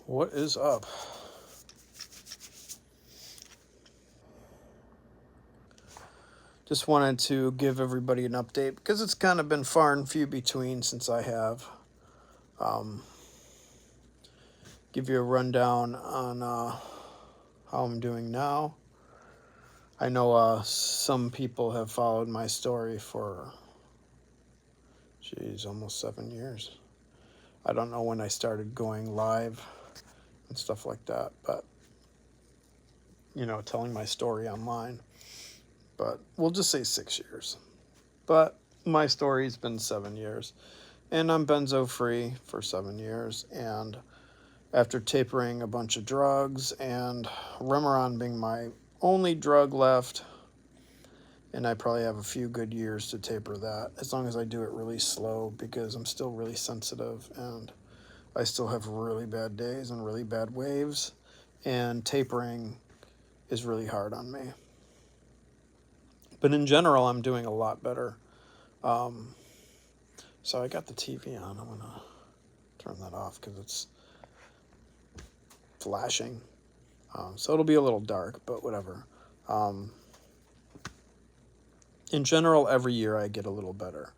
What is up? Just wanted to give everybody an update because it's kind of been far and few between since I have. Um, give you a rundown on how I'm doing now. I know some people have followed my story for, almost 7 years. I don't know when I started going live and stuff like that, but, telling my story online. But we'll just say 6 years. But my story's been 7 years. And I'm benzo free for 7 years. And after tapering a bunch of drugs and remeron being my only drug left, and I probably have a few good years to taper that, as long as I do it really slow, because I'm still really sensitive and I still have really bad days and really bad waves, and tapering is really hard on me. But in general, I'm doing a lot better. So I got the TV on. I'm going to turn that off because it's flashing. So it'll be a little dark, but whatever. In general, every year I get a little better.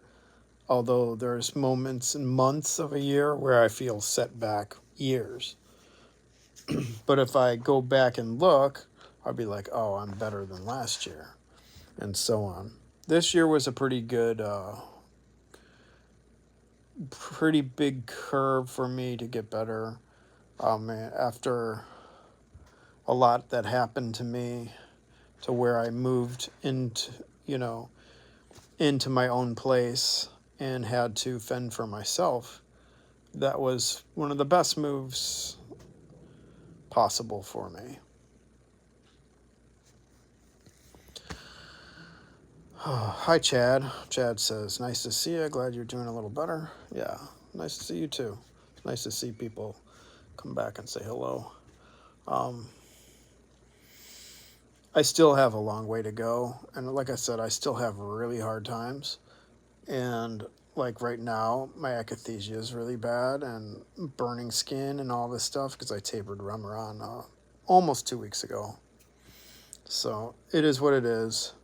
Although there's moments and months of a year where I feel set back years. But if I go back and look, I'll be like, oh, I'm better than last year, and so on. This year was a pretty good, pretty big curve for me to get better. After a lot that happened to me, to where I moved into my own place and had to fend for myself, that was one of the best moves possible for me. Hi, Chad. Chad says, nice to see you. Glad you're doing a little better. Yeah, nice to see you too. It's nice to see people come back and say hello. I still have a long way to go. And like I said, I still have really hard times. And like right now, my akathisia is really bad and burning skin and all this stuff because I tapered remeron almost 2 weeks ago. So it is what it is.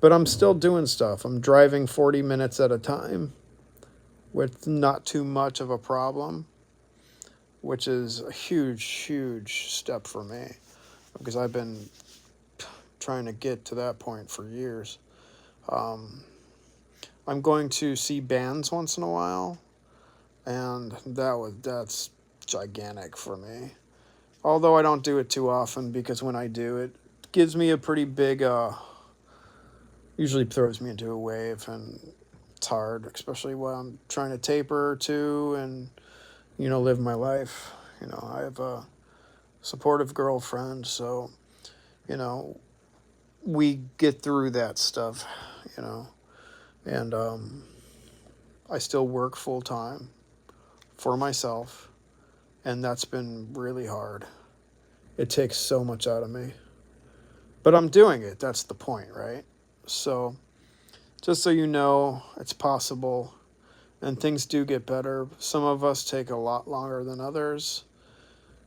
But I'm still doing stuff. I'm driving 40 minutes at a time with not too much of a problem, which is a huge, huge step for me because I've been trying to get to that point for years. I'm going to see bands once in a while, and that's gigantic for me. Although I don't do it too often because when I do, it gives me a pretty big, usually throws me into a wave, and it's hard, especially while I'm trying to taper too and, live my life. I have a supportive girlfriend, so, we get through that stuff, and I still work full time for myself, and that's been really hard. It takes so much out of me, but I'm doing it. That's the point, right? So just so you know, it's possible, and things do get better. Some of us take a lot longer than others.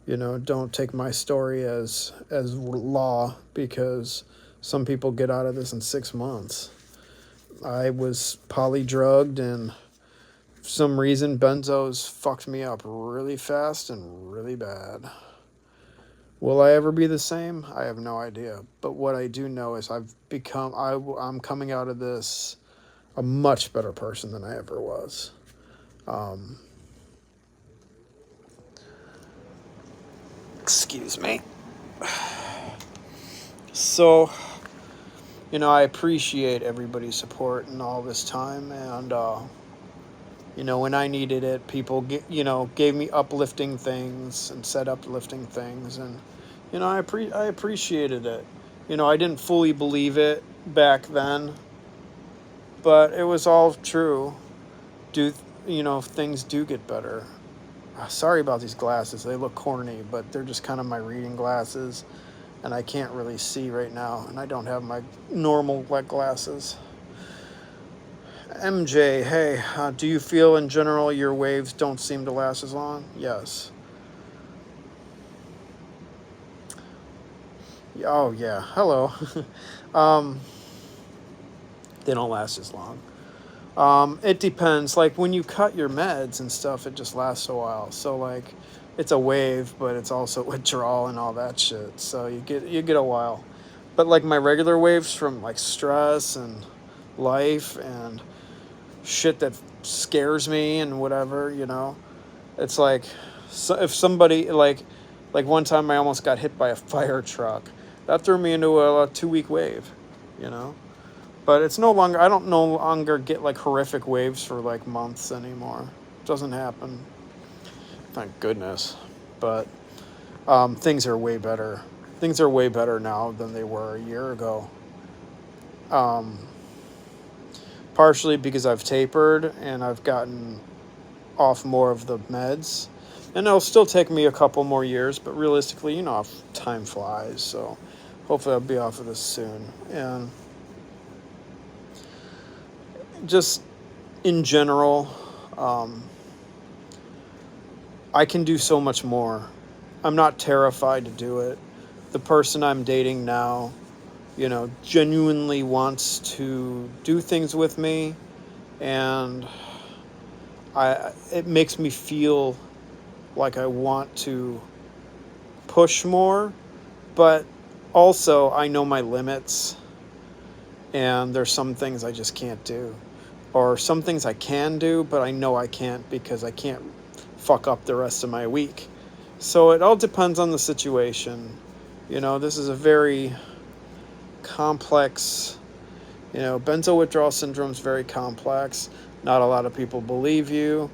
Don't take my story as law, because some people get out of this in 6 months. I was polydrugged, and for some reason benzos fucked me up really fast and really bad. Will I ever be the same? I have no idea. But what I do know is I'm coming out of this a much better person than I ever was. Excuse me. So, I appreciate everybody's support and all this time, and when I needed it, people gave me uplifting things and said uplifting things, and I appreciated it. I didn't fully believe it back then, but it was all true. Things do get better. Sorry about these glasses. They look corny, but they're just kind of my reading glasses, and I can't really see right now, and I don't have my normal glasses. MJ, hey, do you feel in general your waves don't seem to last as long? Yes. Oh yeah, hello. um, they don't last as long. It depends. Like when you cut your meds and stuff, it just lasts a while. So like, it's a wave, but it's also withdrawal and all that shit. So you get a while. But like my regular waves from like stress and life and shit that scares me and whatever, it's like, so if somebody like one time I almost got hit by a fire truck. That threw me into a 2 week wave, you know. But it's no longer. I don't no longer get like horrific waves for like months anymore. It doesn't happen. Thank goodness. But things are way better. Things are way better now than they were a year ago. Um, Partially because I've tapered and I've gotten off more of the meds. And it'll still take me a couple more years, but realistically, time flies. So hopefully I'll be off of this soon. And just in general, um, I can do so much more. I'm not terrified to do it. The person I'm dating now, genuinely wants to do things with me, and it makes me feel like I want to push more, but also I know my limits, and there's some things I just can't do. Or some things I can do, but I know I can't because I can't fuck up the rest of my week. So it all depends on the situation. This is a very complex, benzo withdrawal syndrome is very complex. Not a lot of people believe you.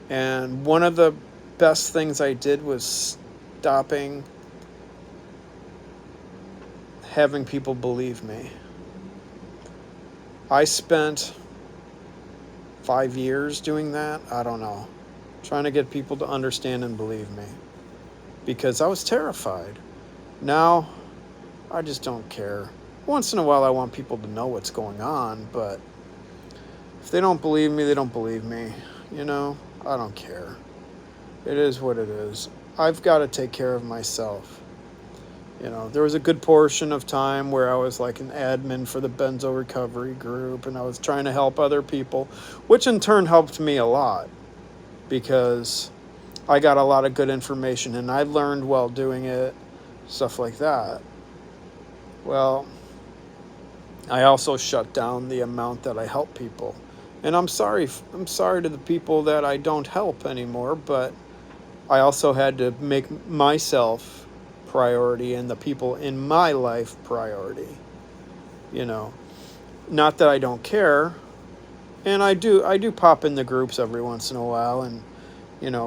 And one of the best things I did was stopping having people believe me. I spent 5 years doing that. I don't know. Trying to get people to understand and believe me. Because I was terrified. Now, I just don't care. Once in a while, I want people to know what's going on, but if they don't believe me, they don't believe me. I don't care. It is what it is. I've got to take care of myself. There was a good portion of time where I was like an admin for the benzo recovery group, and I was trying to help other people, which in turn helped me a lot because I got a lot of good information and I learned while doing it, stuff like that. Well, I also shut down the amount that I help people. And I'm sorry to the people that I don't help anymore, but I also had to make myself priority and the people in my life priority. Not that I don't care, and I do pop in the groups every once in a while and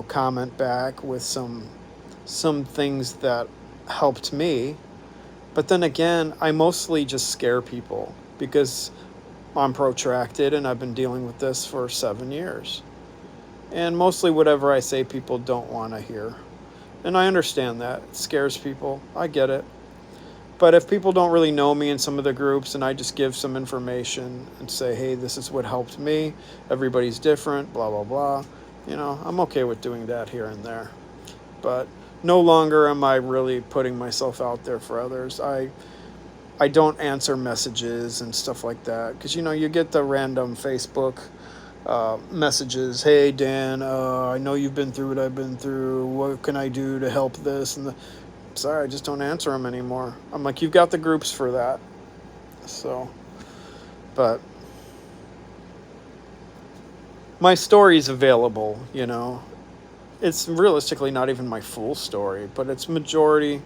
comment back with some things that helped me. But then again, I mostly just scare people because I'm protracted and I've been dealing with this for 7 years. And mostly whatever I say, people don't want to hear. And I understand that. It scares people. I get it. But if people don't really know me in some of the groups and I just give some information and say, hey, this is what helped me, everybody's different, blah, blah, blah, I'm okay with doing that here and there. But no longer am I really putting myself out there for others. I don't answer messages and stuff like that because, you get the random Facebook messages. Hey, Dan, I know you've been through what I've been through. What can I do to help this? Sorry, I just don't answer them anymore. I'm like, you've got the groups for that. So, but my story's available, It's realistically not even my full story, but it's majority,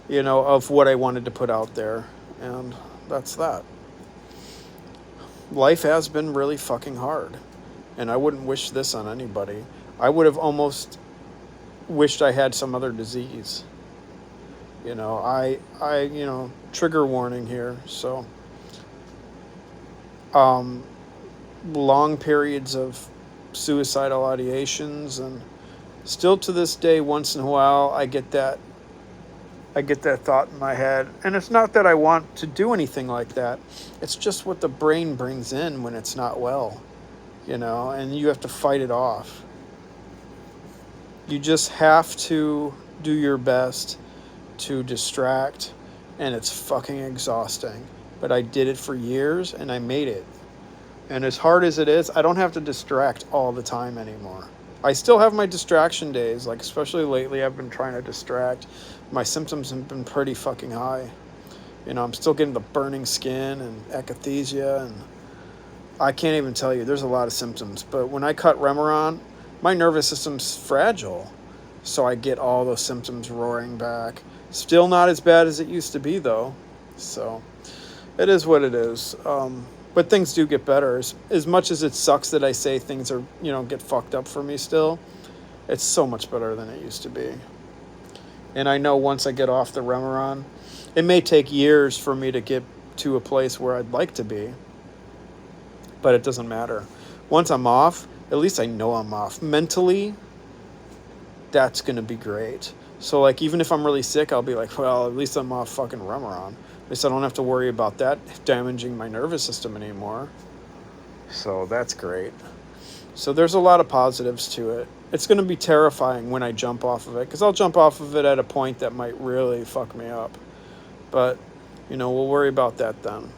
of what I wanted to put out there. And that's that. Life has been really fucking hard. And I wouldn't wish this on anybody. I would have almost wished I had some other disease. Trigger warning here. So, long periods of suicidal ideations, and still to this day, once in a while, I get that thought in my head. And it's not that I want to do anything like that. It's just what the brain brings in when it's not well, and you have to fight it off. You just have to do your best to distract and it's fucking exhausting. But I did it for years, and I made it. And as hard as it is, I don't have to distract all the time anymore. I still have my distraction days, like especially lately I've been trying to distract. My symptoms have been pretty fucking high. You know, I'm still getting the burning skin and akathisia, and I can't even tell you, there's a lot of symptoms. But when I cut remeron, my nervous system's fragile. So I get all those symptoms roaring back. Still not as bad as it used to be, though. So it is what it is. But things do get better. As much as it sucks that I say things are, get fucked up for me still, it's so much better than it used to be. And I know once I get off the remeron, it may take years for me to get to a place where I'd like to be, but it doesn't matter. Once I'm off, at least I know I'm off. Mentally, that's going to be great. So, like, even if I'm really sick, I'll be like, well, at least I'm off fucking remeron. At least I don't have to worry about that damaging my nervous system anymore. So that's great. So there's a lot of positives to it. It's going to be terrifying when I jump off of it, because I'll jump off of it at a point that might really fuck me up. But, we'll worry about that then.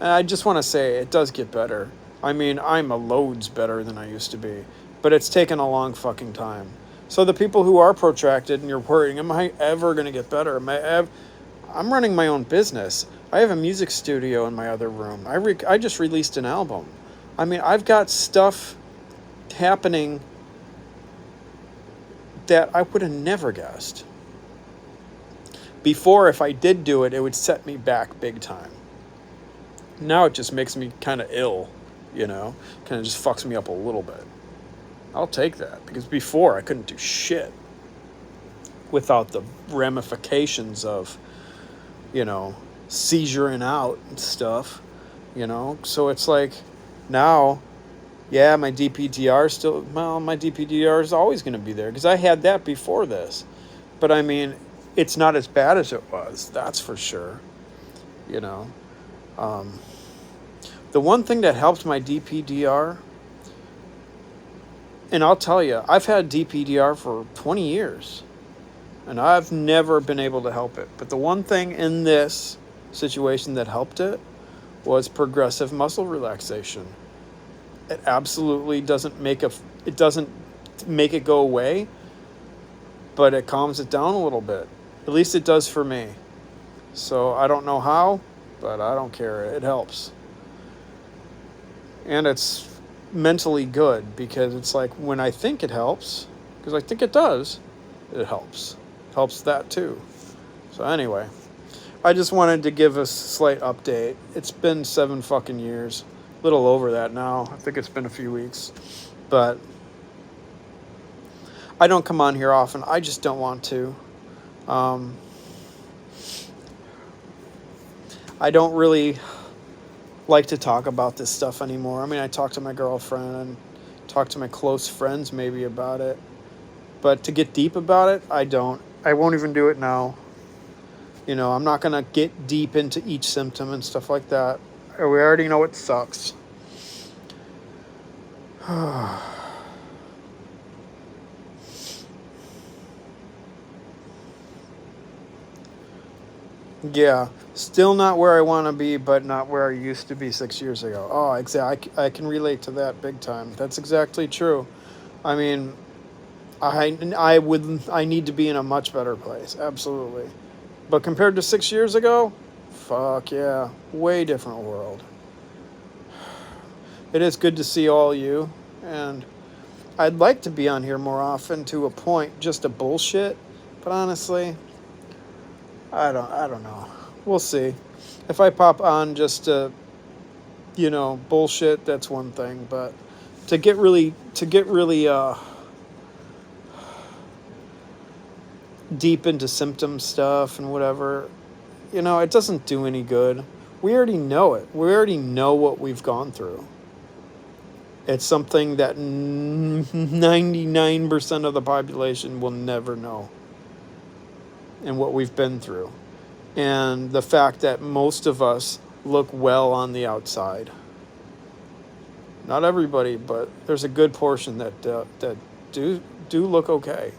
And I just want to say, it does get better. I mean, I'm a loads better than I used to be. But it's taken a long fucking time. So the people who are protracted and you're worrying, am I ever going to get better? I'm running my own business. I have a music studio in my other room. I just released an album. I mean, I've got stuff happening that I would have never guessed. Before, if I did do it, it would set me back big time. Now it just makes me kind of ill, kind of just fucks me up a little bit. I'll take that, because before I couldn't do shit without the ramifications of, seizuring out and stuff, So it's like now, yeah, my DPDR is always going to be there, because I had that before this. But I mean, it's not as bad as it was, that's for sure, The one thing that helped my DPDR, and I'll tell you, I've had DPDR for 20 years, and I've never been able to help it. But the one thing in this situation that helped it was progressive muscle relaxation. It absolutely doesn't make it go away, but it calms it down a little bit. At least it does for me. So I don't know how, but I don't care. It helps. And it's mentally good, because it's like when I think it helps, because I think it does, it helps. Helps that too. So anyway, I just wanted to give a slight update. It's been 7 fucking years. A little over that now. I think it's been a few weeks. But I don't come on here often. I just don't want to. I don't really like to talk about this stuff anymore. I mean, I talk to my girlfriend and talk to my close friends maybe about it. But to get deep about it, I don't. I won't even do it now. I'm not going to get deep into each symptom and stuff like that. We already know it sucks. Yeah, still not where I want to be, but not where I used to be 6 years ago. Oh, exactly. I can relate to that big time. That's exactly true. I mean, I need to be in a much better place. Absolutely. But compared to 6 years ago, fuck yeah, way different world. It is good to see all you, and I'd like to be on here more often to a point, just to bullshit. But honestly, I don't know. We'll see. If I pop on just to, bullshit, that's one thing. But to get really deep into symptom stuff and whatever, it doesn't do any good. We already know it. We already know what we've gone through. It's something that 99% of the population will never know. And what we've been through. And the fact that most of us look well on the outside. Not everybody, but there's a good portion that do look okay.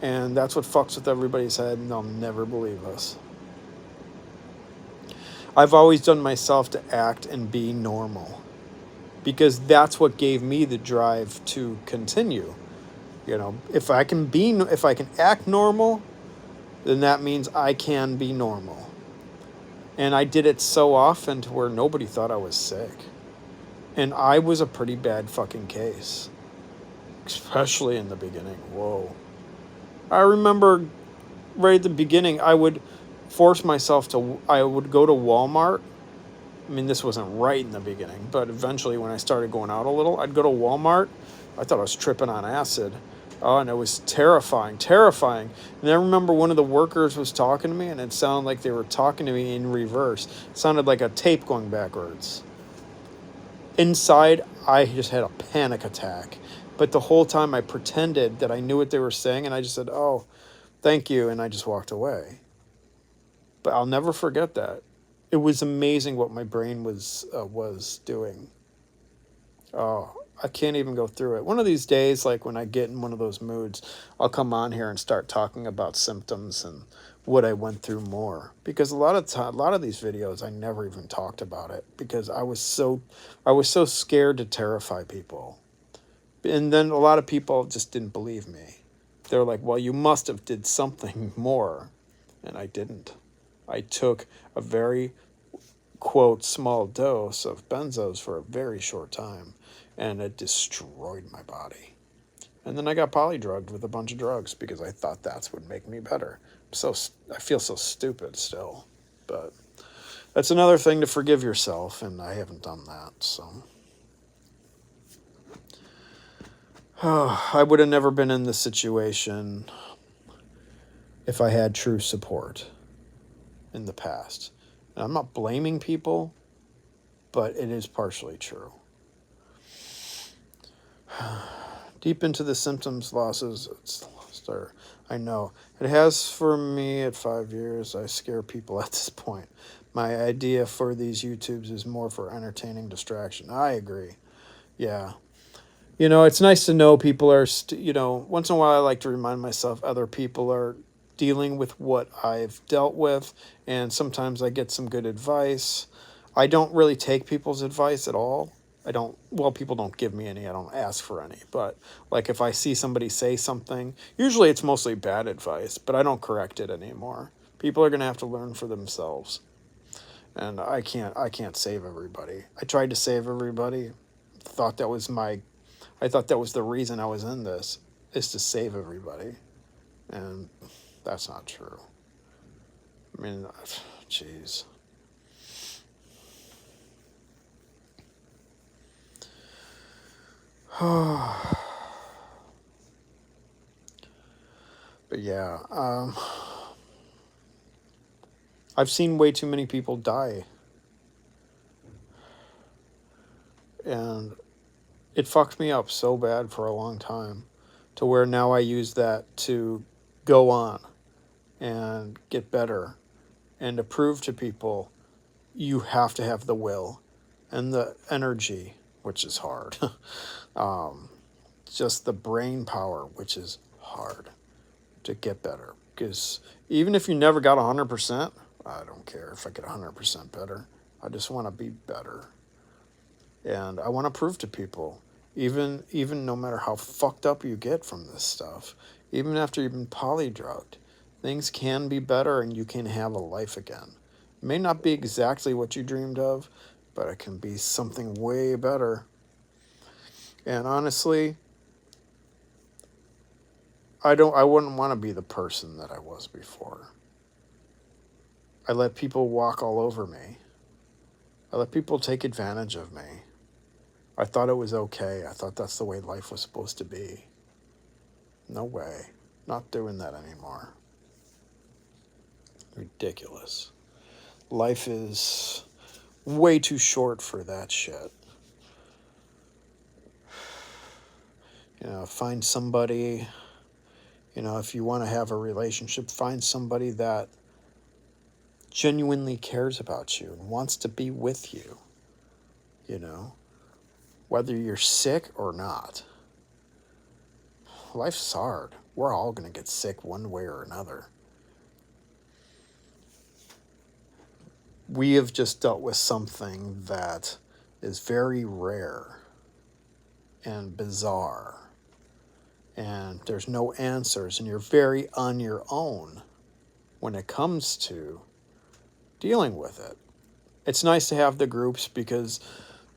And that's what fucks with everybody's head, and they'll never believe us. I've always done myself to act and be normal because that's what gave me the drive to continue. You know, if I can act normal, then that means I can be normal. And I did it so often to where nobody thought I was sick. And I was a pretty bad fucking case, especially in the beginning. Whoa. I remember right at the beginning, I would I would go to Walmart. I mean, this wasn't right in the beginning, but eventually when I started going out a little, I'd go to Walmart. I thought I was tripping on acid. Oh, and it was terrifying, terrifying. And I remember one of the workers was talking to me, and it sounded like they were talking to me in reverse. It sounded like a tape going backwards. Inside, I just had a panic attack. But the whole time I pretended that I knew what they were saying, and I just said, "Oh, thank you," and I just walked away. But I'll never forget that. It was amazing what my brain was doing. Oh, I can't even go through it. One of these days, like when I get in one of those moods, I'll come on here and start talking about symptoms and what I went through more. Because a lot of these videos, I never even talked about it because I was so scared to terrify people. And then a lot of people just didn't believe me. They're like, "Well, you must have did something more," and I didn't. I took a very quote small dose of benzos for a very short time, and it destroyed my body. And then I got polydrugged with a bunch of drugs because I thought that's what would make me better. I feel so stupid still, but that's another thing to forgive yourself, and I haven't done that. So I would have never been in this situation if I had true support in the past. And I'm not blaming people, but it is partially true. Deep into the symptoms, losses, I know. It has for me at 5 years. I scare people at this point. My idea for these YouTubes is more for entertaining distraction. I agree. Yeah. You know, it's nice to know people are, once in a while I like to remind myself other people are dealing with what I've dealt with, and sometimes I get some good advice. I don't really take people's advice at all. People don't give me any, I don't ask for any, but like if I see somebody say something, usually it's mostly bad advice, but I don't correct it anymore. People are going to have to learn for themselves. And I can't save everybody. I tried to save everybody. Thought that was my I thought that was the reason I was in this, is to save everybody. And that's not true. I mean, jeez. But yeah, I've seen way too many people die. And it fucked me up so bad for a long time to where now I use that to go on and get better and to prove to people you have to have the will and the energy, which is hard. Just the brain power, which is hard to get better. Because even if you never got 100%, I don't care if I get 100% better. I just want to be better. And I want to prove to people, even no matter how fucked up you get from this stuff, even after you've been polydrugged, things can be better and you can have a life again. It may not be exactly what you dreamed of, but it can be something way better. And honestly, I wouldn't want to be the person that I was before. I let people walk all over me. I let people take advantage of me. I thought it was okay. I thought that's the way life was supposed to be. No way. Not doing that anymore. Ridiculous. Life is way too short for that shit. Find somebody, if you want to have a relationship, find somebody that genuinely cares about you and wants to be with you, whether you're sick or not. Life's hard. We're all going to get sick one way or another. we have just dealt with something that is very rare and bizarre, and there's no answers, and you're very on your own when it comes to dealing with it. It's nice to have the groups because,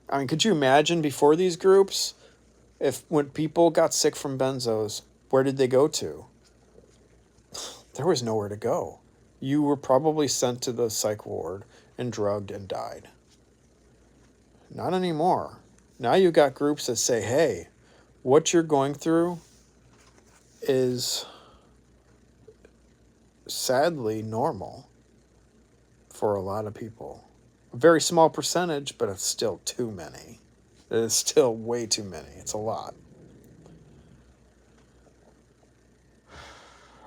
I mean, could you imagine before these groups, if when people got sick from benzos, where did they go to? There was nowhere to go. You were probably sent to the psych ward and drugged and died. Not anymore. Now you got groups that say, hey, what you're going through is sadly normal for a lot of people. A very small percentage, but it's still too many. It is still way too many. It's a lot.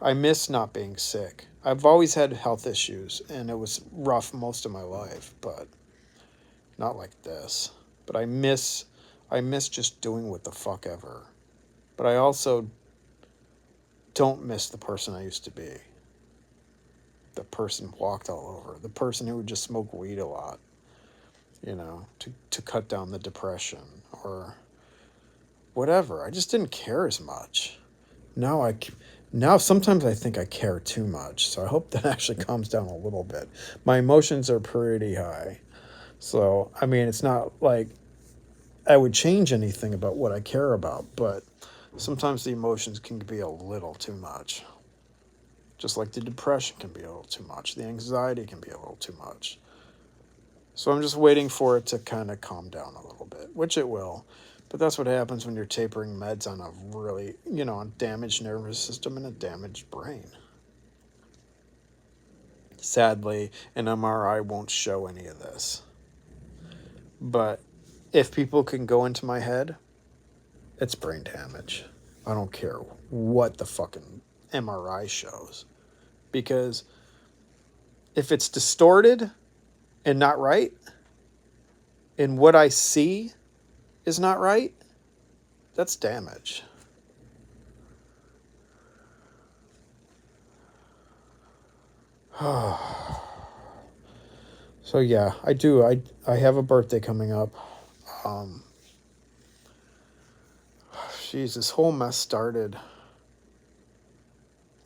I miss not being sick. I've always had health issues, and it was rough most of my life, but not like this. But I miss just doing what the fuck ever. But I also don't miss the person I used to be. The person who walked all over. The person who would just smoke weed a lot, to cut down the depression or whatever. I just didn't care as much. Now now sometimes I think I care too much. So I hope that actually calms down a little bit. My emotions are pretty high. So, I mean, it's not like I would change anything about what I care about, but sometimes the emotions can be a little too much. Just like the depression can be a little too much. The anxiety can be a little too much. So I'm just waiting for it to kind of calm down a little bit, which it will. But that's what happens when you're tapering meds on a really, a damaged nervous system and a damaged brain. Sadly, an MRI won't show any of this. But if people can go into my head, it's brain damage. I don't care what the fucking MRI shows. Because if it's distorted and not right, and what I see is not right, that's damage. So yeah, I do. I have a birthday coming up. This whole mess started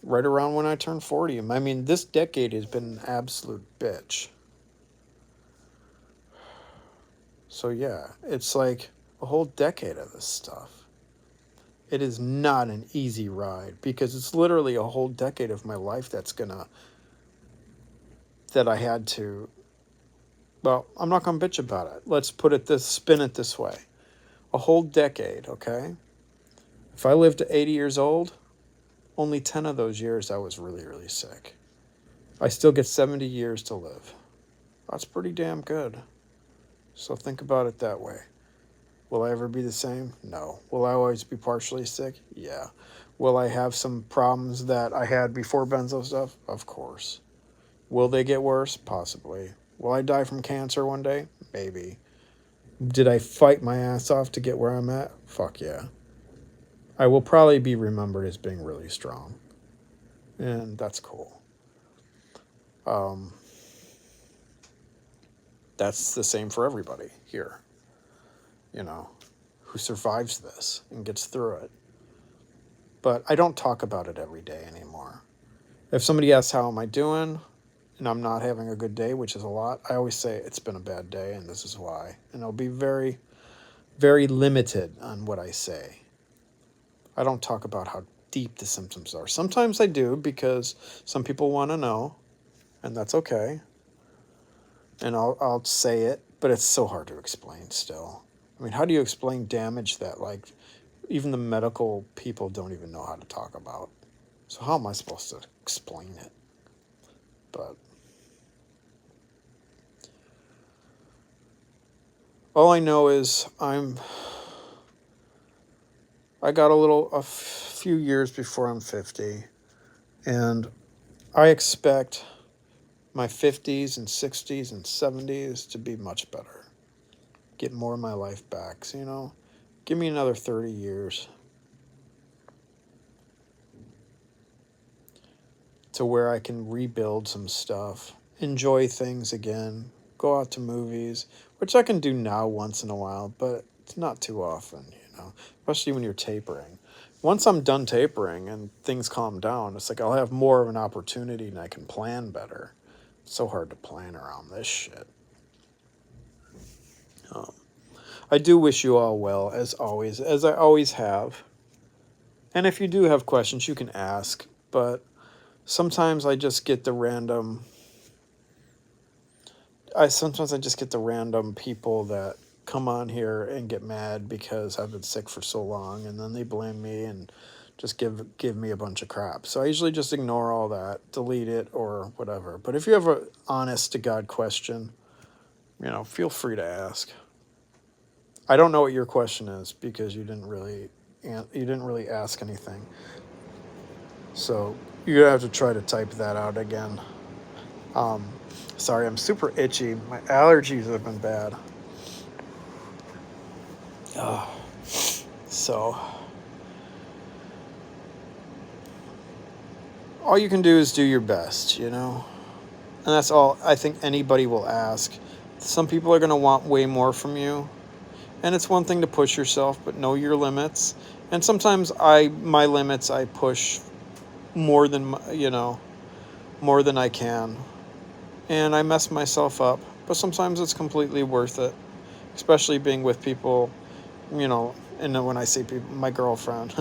right around when I turned 40. I mean, this decade has been an absolute bitch. So yeah, it's like a whole decade of this stuff. It is not an easy ride because it's literally a whole decade of my life that I had to, well, I'm not going to bitch about it. Let's spin it this way. A whole decade, okay? If I lived to 80 years old, only 10 of those years I was really, really sick. I still get 70 years to live. That's pretty damn good. So think about it that way. Will I ever be the same? No. Will I always be partially sick? Yeah. Will I have some problems that I had before benzo stuff? Of course. Will they get worse? Possibly. Will I die from cancer one day? Maybe. Did I fight my ass off to get where I'm at? Fuck yeah. I will probably be remembered as being really strong. And that's cool. That's the same for everybody here, who survives this and gets through it. But I don't talk about it every day anymore. If somebody asks how am I doing and I'm not having a good day, which is a lot, I always say it's been a bad day and this is why. And I'll be very, very limited on what I say. I don't talk about how deep the symptoms are. Sometimes I do because some people want to know, and that's okay. And I'll say it, but it's so hard to explain still. I mean, how do you explain damage that, like, even the medical people don't even know how to talk about? So how am I supposed to explain it? But all I know is I got a few years before I'm 50, and I expect my 50s and 60s and 70s to be much better. Get more of my life back. So, give me another 30 years to where I can rebuild some stuff enjoy things again, go out to movies, which I can do now once in a while, but it's not too often, especially when you're tapering. Once I'm done tapering and things calm down, it's like I'll have more of an opportunity and I can plan better. It's so hard to plan around this shit. I do wish you all well, as always, as I always have. And if you do have questions, you can ask, but sometimes I just get the random sometimes I just get the random people that come on here and get mad because I've been sick for so long, and then they blame me and just give me a bunch of crap. So I usually just ignore all that, delete it or whatever. But if you have an honest to God question, feel free to ask. I don't know what your question is because you didn't really ask anything. So you're gonna have to try to type that out again. Sorry, I'm super itchy. My allergies have been bad. So all you can do is do your best, And that's all I think anybody will ask. Some people are going to want way more from you. And it's one thing to push yourself, but know your limits. And sometimes my limits I push more than, more than I can. And I mess myself up, but sometimes it's completely worth it, especially being with people, and when I say people, my girlfriend,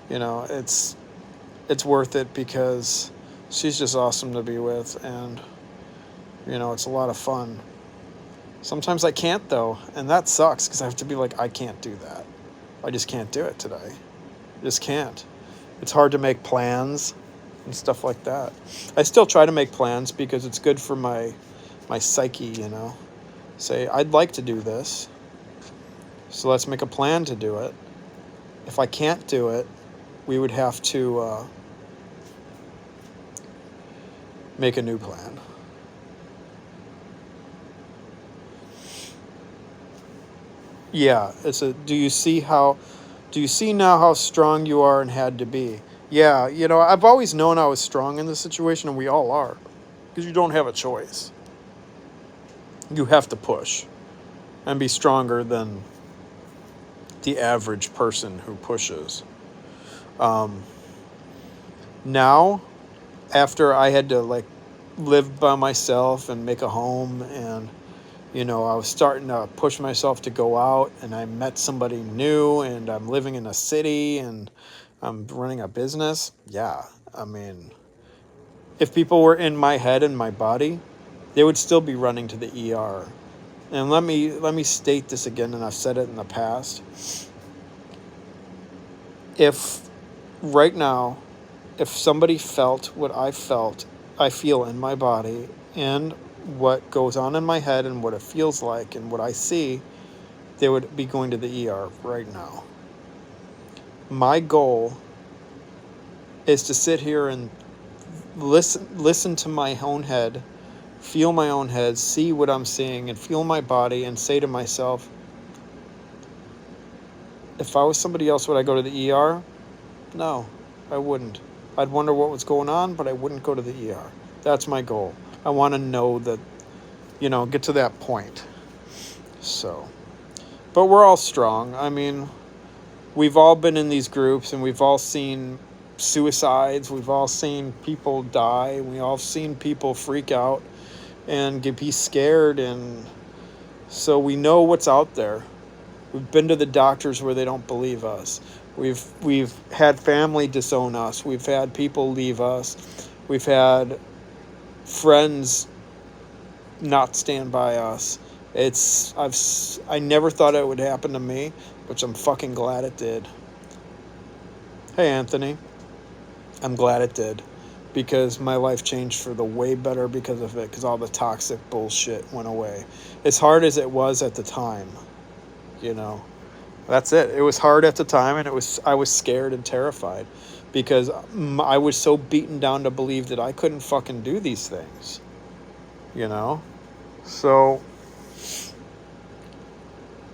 it's worth it because she's just awesome to be with, and it's a lot of fun. Sometimes I can't though, and that sucks because I have to be like, I can't do that. I just can't do it today. Just can't. It's hard to make plans and stuff like that. I still try to make plans because it's good for my psyche, Say, I'd like to do this, so let's make a plan to do it. If I can't do it, we would have to make a new plan. Yeah, do you see now how strong you are and had to be? Yeah, I've always known I was strong in this situation, and we all are, because you don't have a choice. You have to push and be stronger than the average person who pushes. Now, after I had to live by myself and make a home, and I was starting to push myself to go out, and I met somebody new, and I'm living in a city, and I'm running a business. Yeah, I mean, if people were in my head and my body, they would still be running to the ER. And let me state this again, and I've said it in the past. If right now, if somebody felt what I feel in my body, and what goes on in my head, and what it feels like, and what I see, they would be going to the ER right now. My goal is to sit here and listen to my own head, feel my own head, see what I'm seeing, and feel my body, and say to myself, if I was somebody else, would I go to the ER? No, I wouldn't. I'd wonder what was going on, but I wouldn't go to the ER. That's my goal. I want to know that, get to that point. So, but we're all strong. I mean, we've all been in these groups, and we've all seen suicides. We've all seen people die. We've all seen people freak out and be scared. And so we know what's out there. We've been to the doctors where they don't believe us. We've had family disown us. We've had people leave us. We've had friends not stand by us. I never thought it would happen to me, which I'm fucking glad it did. Hey, Anthony. I'm glad it did, because my life changed for the way better because of it, because all the toxic bullshit went away. As hard as it was at the time, That's it. It was hard at the time, and I was scared and terrified because I was so beaten down to believe that I couldn't fucking do these things, So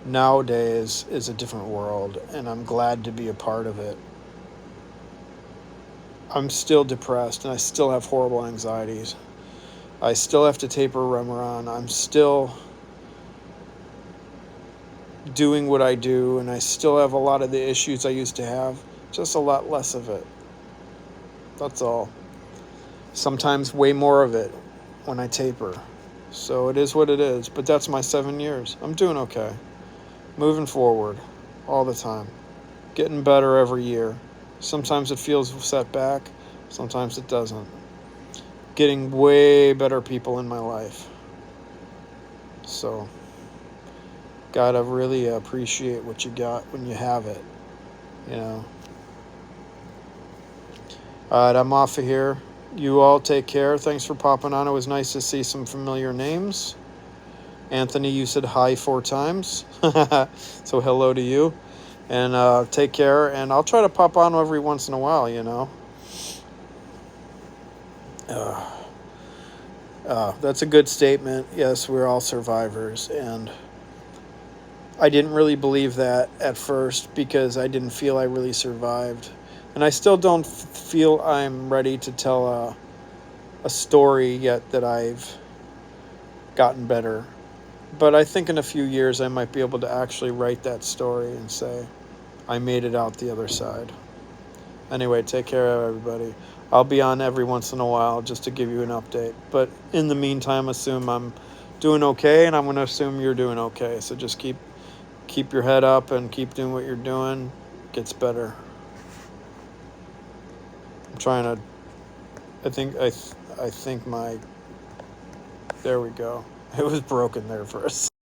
nowadays is a different world, and I'm glad to be a part of it. I'm still depressed, and I still have horrible anxieties, I still have to taper remeron. I'm still doing what I do, and I still have a lot of the issues I used to have, just a lot less of it. That's all. Sometimes way more of it when I taper. So it is what it is, but that's my 7 years. I'm doing okay. Moving forward all the time. Getting better every year. Sometimes it feels set back, sometimes it doesn't. Getting way better people in my life. So, gotta really appreciate what you got when you have it, you know. All right, I'm off of here. You all take care. Thanks for popping on. It was nice to see some familiar names. Anthony, you said hi 4 times. So hello to you. And take care. And I'll try to pop on every once in a while, you know. That's a good statement. Yes, we're all survivors. And I didn't really believe that at first because I didn't feel I really survived. And I still don't feel I'm ready to tell a story yet that I've gotten better. But I think in a few years I might be able to actually write that story and say, I made it out the other side. Anyway, take care of everybody. I'll be on every once in a while just to give you an update. But in the meantime, assume I'm doing okay, and I'm going to assume you're doing okay. So just keep your head up and keep doing what you're doing. It gets better. I'm trying to. I think my. There we go. It was broken there for a second.